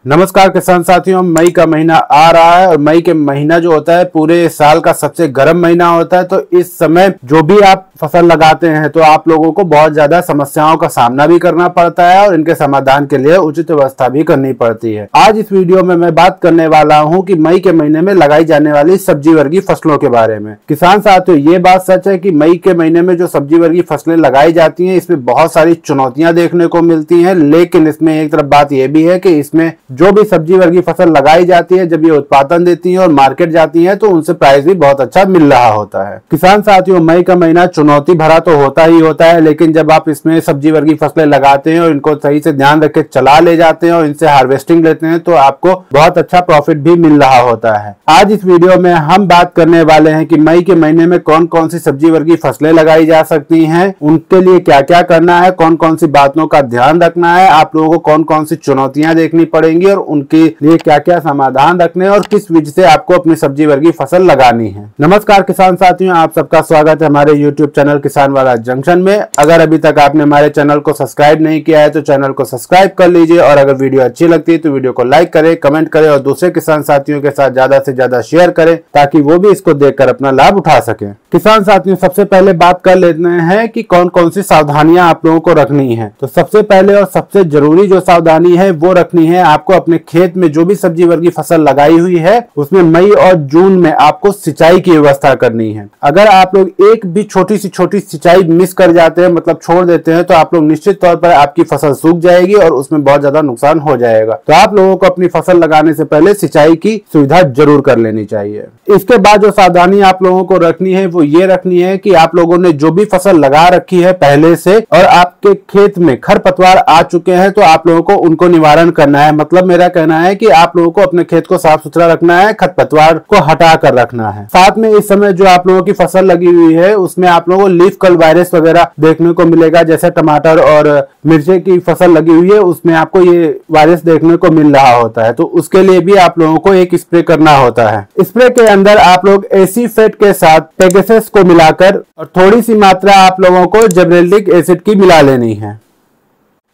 नमस्कार किसान साथियों, मई का महीना आ रहा है और मई के महीना जो होता है पूरे साल का सबसे गर्म महीना होता है। तो इस समय जो भी आप फसल लगाते हैं तो आप लोगों को बहुत ज्यादा समस्याओं का सामना भी करना पड़ता है और इनके समाधान के लिए उचित व्यवस्था भी करनी पड़ती है। आज इस वीडियो में मैं बात करने वाला हूं कि मई के महीने में लगाई जाने वाली सब्जी वर्गीय फसलों के बारे में। किसान साथियों, ये बात सच है कि मई के महीने में जो सब्जी वर्गीय फसलें लगाई जाती हैं इसमें बहुत सारी चुनौतियां देखने को मिलती हैं, लेकिन इसमें एक तरफ बात यह भी है कि इसमें जो भी सब्जी वर्गीय फसल लगाई जाती है जब ये उत्पादन देती है और मार्केट जाती है तो उनसे प्राइस भी बहुत अच्छा मिल रहा होता है। किसान साथियों, मई का महीना चुनौती भरा तो होता ही होता है, लेकिन जब आप इसमें सब्जी वर्गीय फसलें लगाते हैं और इनको सही से ध्यान रख के चला ले जाते हैं और इनसे हार्वेस्टिंग लेते हैं तो आपको बहुत अच्छा प्रॉफिट भी मिल रहा होता है। आज इस वीडियो में हम बात करने वाले हैं कि मई के महीने में कौन कौन सी सब्जी वर्गीय फसलें लगाई जा सकती हैं, उनके लिए क्या क्या करना है, कौन कौन सी बातों का ध्यान रखना है, आप लोगों को कौन कौन सी चुनौतियां देखनी पड़ेंगी और उनके लिए क्या क्या समाधान रखने और किस विधि से आपको अपनी सब्जी वर्गीय फसल लगानी है। नमस्कार किसान साथियों, आप सबका स्वागत है हमारे YouTube चैनल किसान वाला जंक्शन में। अगर अभी तक आपने हमारे चैनल को सब्सक्राइब नहीं किया है तो चैनल को सब्सक्राइब कर लीजिए और अगर वीडियो अच्छी लगती है तो वीडियो को लाइक करें, कमेंट करें और दूसरे किसान साथियों के साथ ज्यादा से ज्यादा शेयर करें ताकि वो भी इसको देखकर अपना लाभ उठा सके। किसान साथियों, सबसे पहले बात कर लेते हैं कि कौन कौन सी सावधानियां आप लोगों को रखनी है। तो सबसे पहले और सबसे जरूरी जो सावधानी है वो रखनी है, आपको अपने खेत में जो भी सब्जी वर्गीय फसल लगाई हुई है उसमें मई और जून में आपको सिंचाई की व्यवस्था करनी है। अगर आप लोग एक भी छोटी सिंचाई मिस कर जाते हैं, मतलब छोड़ देते हैं, तो आप लोग निश्चित तौर पर आपकी फसल सूख जाएगी और उसमें बहुत ज्यादा नुकसान हो जाएगा। तो आप लोगों को अपनी फसल लगाने से पहले सिंचाई की सुविधा जरूर कर लेनी चाहिए। इसके बाद जो सावधानी आप लोगों को रखनी है वो ये रखनी है कि आप लोगों ने जो भी फसल लगा रखी है पहले से और आपके खेत में खरपतवार आ चुके हैं तो आप लोगों को उनको निवारण करना है। मतलब मेरा कहना है कि आप लोगों को अपने खेत को साफ सुथरा रखना है, खरपतवार को हटा कर रखना है। साथ में इस समय जो आप लोगों की फसल लगी हुई है उसमें आप लोगों को लीफ कल वायरस वगैरह देखने को मिलेगा। जैसे टमाटर और मिर्ची की फसल लगी हुई है उसमें आपको ये वायरस देखने को मिल रहा होता है, तो उसके लिए भी आप लोगों को एक स्प्रे करना होता है। स्प्रे के अंदर आप लोग एसीफेट के साथ पेगासस को मिलाकर और थोड़ी सी मात्रा आप लोगों को जिब्रेल्लिक एसिड की मिला लेनी है।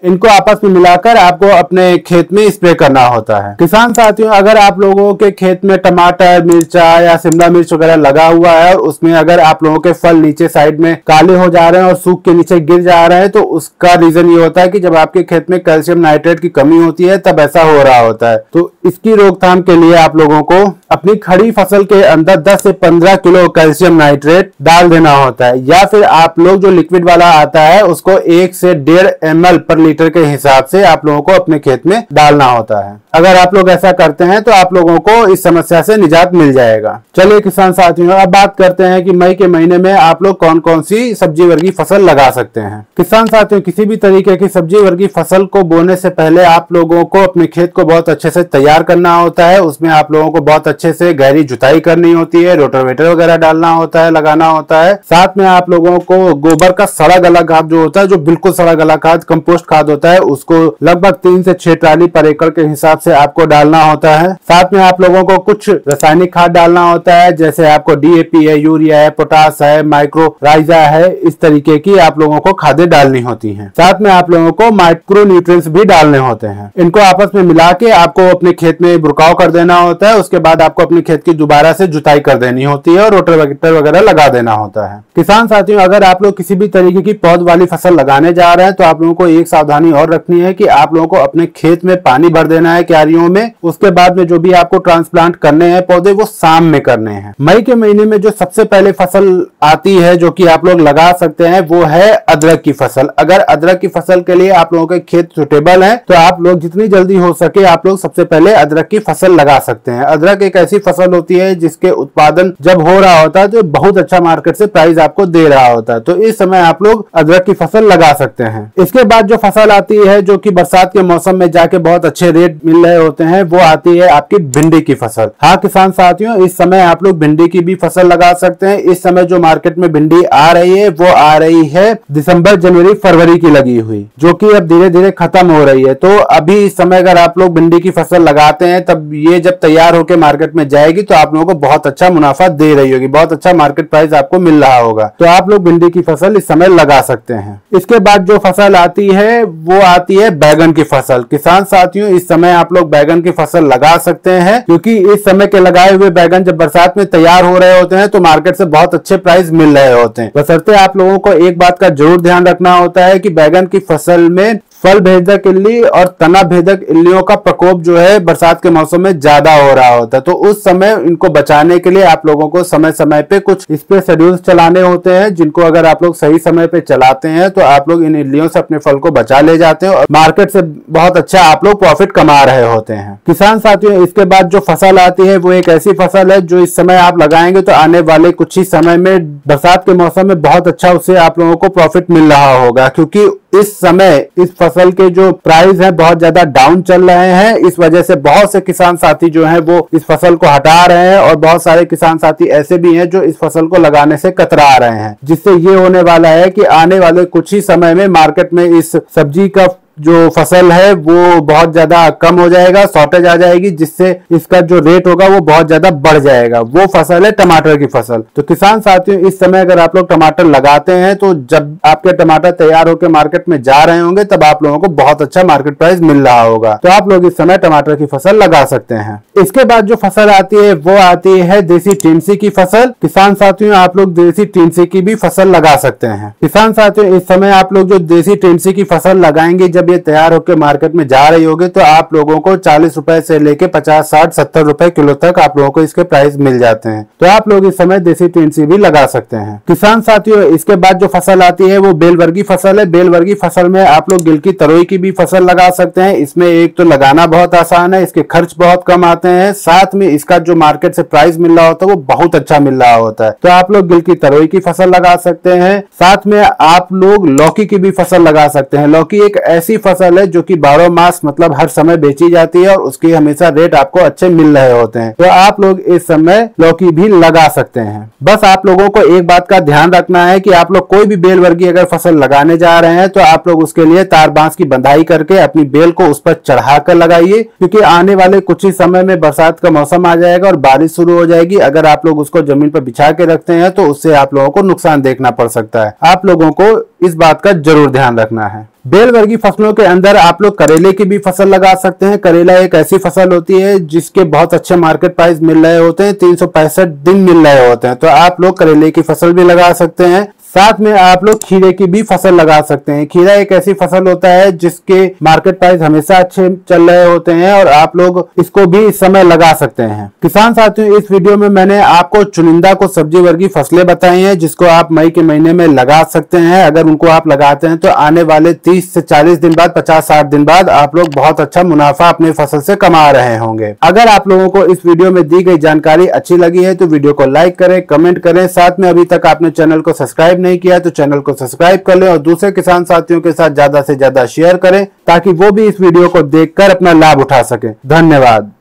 इनको आपस में मिलाकर आपको अपने खेत में स्प्रे करना होता है। किसान साथियों, अगर आप लोगों के खेत में टमाटर, मिर्चा या शिमला मिर्च वगैरह लगा हुआ है और उसमें अगर आप लोगों के फल नीचे साइड में काले हो जा रहे हैं और सूख के नीचे गिर जा रहे हैं तो उसका रीजन ये होता है कि जब आपके खेत में कैल्शियम नाइट्रेट की कमी होती है तब ऐसा हो रहा होता है। तो इसकी रोकथाम के लिए आप लोगों को अपनी खड़ी फसल के अंदर 10 से 15 किलो कैल्शियम नाइट्रेट डाल देना होता है, या फिर आप लोग जो लिक्विड वाला आता है उसको 1 से 1.5 ml पर लीटर के हिसाब से आप लोगों को अपने खेत में डालना होता है। अगर आप लोग ऐसा करते हैं तो आप लोगों को इस समस्या से निजात मिल जाएगा। चलिए किसान साथियों, अब बात करते हैं कि मई के महीने में आप लोग कौन कौन सी सब्जी वर्गीय फसल लगा सकते हैं। किसान साथियों, किसी भी तरीके की सब्जी वर्गीय फसल को बोने से पहले आप लोगों को अपने खेत को बहुत अच्छे से तैयार करना होता है। उसमें आप लोगों को बहुत अच्छे से गहरी जुताई करनी होती है, रोटावेटर वगैरह डालना होता है, लगाना होता है। साथ में आप लोगों को गोबर का सड़ा गला खाद जो होता है, जो बिल्कुल सड़ा गला खाद, कंपोस्ट खाद होता है, उसको लगभग 3 से 6 ट्राली पर एकड़ के हिसाब से आपको डालना होता है। साथ में आप लोगों को कुछ रासायनिक खाद डालना होता है, जैसे आपको डीएपी है, यूरिया है, पोटास है, माइक्रोराइजा है, इस तरीके की आप लोगों को खादें डालनी होती हैं। साथ में आप लोगों को माइक्रो न्यूट्रिएंट्स भी डालने होते हैं। इनको आपस में मिला के आपको अपने खेत में बुरकाव कर देना होता है। उसके बाद आपको अपने खेत की दोबारा से जुताई कर देनी होती है और रोटावेटर वगैरह लगा देना होता है। किसान साथियों, अगर आप लोग किसी भी तरीके की पौध वाली फसल लगाने जा रहे हैं तो आप लोगों को एक सावधानी और रखनी है कि आप लोगों को अपने खेत में पानी भर देना है क्यारियों में। उसके बाद में जो भी आपको ट्रांसप्लांट करने हैं पौधे वो शाम में करने हैं। मई के महीने में जो सबसे पहले फसल आती है जो कि आप लोग लगा सकते हैं वो है अदरक की फसल। अगर अदरक की फसल के लिए आप लोगों के खेत सुटेबल है तो आप लोग जितनी जल्दी हो सके आप लोग सबसे पहले अदरक की फसल लगा सकते हैं। अदरक एक ऐसी फसल होती है जिसके उत्पादन जब हो रहा होता है तो बहुत अच्छा मार्केट से प्राइस आपको दे रहा होता है, तो इस समय आप लोग अदरक की फसल लगा सकते हैं। इसके बाद जो फसल आती है जो कि बरसात के मौसम में जाके बहुत अच्छे रेट मिल रहे होते हैं वो आती है आपकी भिंडी की फसल। हाँ किसान साथियों, इस समय आप लोग भिंडी की भी फसल लगा सकते हैं। इस समय जो मार्केट में भिंडी आ रही है वो आ रही है दिसंबर, जनवरी, फरवरी की लगी हुई, जो कि अब धीरे धीरे खत्म हो रही है। तो अभी इस समय अगर आप लोग भिंडी की फसल लगाते हैं तब ये जब तैयार होकर मार्केट में जाएगी तो आप लोगों को बहुत अच्छा मुनाफा दे रही होगी, बहुत अच्छा मार्केट प्राइस आपको मिल रहा होगा। तो आप लोग भिंडी की फसल इस समय लगा सकते हैं। इसके बाद जो फसल आती है वो आती है बैगन की फसल। किसान साथियों, इस समय आप लोग बैगन की फसल लगा सकते हैं, क्योंकि इस समय के लगाए हुए बैगन जब बरसात में तैयार हो रहे होते हैं तो मार्केट से बहुत अच्छे प्राइस मिल रहे होते हैं। बशर्ते आप लोगों को एक बात का जरूर ध्यान रखना होता है कि बैगन की फसल में फल भेदक इल्ली और तना भेदक इल्लियों का प्रकोप जो है बरसात के मौसम में ज्यादा हो रहा होता है। तो उस समय इनको बचाने के लिए आप लोगों को समय समय पे कुछ स्प्रे शेड्यूल्स चलाने होते हैं, जिनको अगर आप लोग सही समय पे चलाते हैं तो आप लोग इन इल्लियों से अपने फल को बचा ले जाते हैं और मार्केट से बहुत अच्छा आप लोग प्रॉफिट कमा रहे होते हैं। किसान साथियों, इसके बाद जो फसल आती है वो एक ऐसी फसल है जो इस समय आप लगाएंगे तो आने वाले कुछ ही समय में बरसात के मौसम में बहुत अच्छा उससे आप लोगों को प्रॉफिट मिल रहा होगा, क्योंकि इस समय इस फसल के जो प्राइस है बहुत ज्यादा डाउन चल रहे हैं। इस वजह से बहुत से किसान साथी जो हैं वो इस फसल को हटा रहे हैं और बहुत सारे किसान साथी ऐसे भी हैं जो इस फसल को लगाने से कतरा रहे हैं, जिससे ये होने वाला है कि आने वाले कुछ ही समय में मार्केट में इस सब्जी का जो फसल है वो बहुत ज्यादा कम हो जाएगा, शॉर्टेज आ जाएगी, जिससे इसका जो रेट होगा वो बहुत ज्यादा बढ़ जाएगा। वो फसल है टमाटर की फसल। तो किसान साथियों, इस समय अगर आप लोग टमाटर लगाते हैं तो जब आपके टमाटर तैयार होकर मार्केट में जा रहे होंगे तब आप लोगों को बहुत अच्छा मार्केट प्राइस मिल रहा होगा। तो आप लोग इस समय टमाटर की फसल लगा सकते हैं। इसके बाद जो फसल आती है वो आती है देसी टिंसी की फसल। किसान साथियों, आप लोग देसी टिंसी की भी फसल लगा सकते हैं। किसान साथियों, इस समय आप लोग जो देसी टिंसी की फसल लगाएंगे, जब ये तैयार होकर मार्केट में जा रही होगी तो आप लोगों को 40 रुपए से लेके 50, 60, 70 रुपए किलो तक आप लोगों को इसके प्राइस मिल जाते हैं। तो आप लोग इस समय देसी टिंसी भी लगा सकते हैं। किसान साथियों, इसके बाद जो फसल आती है वो बेलवर्गीय फसल है। बेलवर्गीय फसल में आप लोग गिलकी तरोई की भी फसल लगा सकते हैं। इसमें एक तो लगाना बहुत आसान है, इसके खर्च बहुत कम आते हैं, साथ में इसका जो मार्केट से प्राइस मिल रहा होता है वो बहुत अच्छा मिल रहा होता है। तो आप लोग गिलकी तरोई की फसल लगा सकते हैं। साथ में आप लोग लौकी की भी फसल लगा सकते हैं। लौकी एक ऐसी फसल है जो कि 12 मास मतलब हर समय बेची जाती है और उसकी हमेशा रेट आपको अच्छे मिल रहे होते हैं। तो आप लोग इस समय लौकी भी लगा सकते हैं। बस आप लोगों को एक बात का ध्यान रखना है कि आप लोग कोई भी बेल वर्गीय अगर फसल लगाने जा रहे हैं तो आप लोग उसके लिए तार बांस की बंधाई करके अपनी बेल को उस पर चढ़ा कर लगाइए, क्योंकि आने वाले कुछ ही समय में बरसात का मौसम आ जाएगा और बारिश शुरू हो जाएगी। अगर आप लोग उसको जमीन पर बिछा के रखते हैं तो उससे आप लोगों को नुकसान देखना पड़ सकता है। आप लोगों को इस बात का जरूर ध्यान रखना है। बेल वर्गीय फसलों के अंदर आप लोग करेले की भी फसल लगा सकते हैं। करेला एक ऐसी फसल होती है जिसके बहुत अच्छे मार्केट प्राइस मिल रहे होते हैं, 365 दिन मिल रहे होते हैं। तो आप लोग करेले की फसल भी लगा सकते हैं। साथ में आप लोग खीरे की भी फसल लगा सकते हैं। खीरा एक ऐसी फसल होता है जिसके मार्केट प्राइस हमेशा अच्छे चल रहे होते हैं और आप लोग इसको भी इस समय लगा सकते हैं। किसान साथियों, इस वीडियो में मैंने आपको चुनिंदा को सब्जी वर्गीय फसलें बताई हैं जिसको आप मई के महीने में लगा सकते हैं। अगर उनको आप लगाते हैं तो आने वाले 30 से 40 दिन बाद, 50-60 दिन बाद आप लोग बहुत अच्छा मुनाफा अपने फसल से कमा रहे होंगे। अगर आप लोगों को इस वीडियो में दी गई जानकारी अच्छी लगी है तो वीडियो को लाइक करें, कमेंट करें। साथ में अभी तक आपने चैनल को सब्सक्राइब नहीं किया तो चैनल को सब्सक्राइब कर लें और दूसरे किसान साथियों के साथ ज्यादा से ज्यादा शेयर करें ताकि वो भी इस वीडियो को देखकर अपना लाभ उठा सकें। धन्यवाद।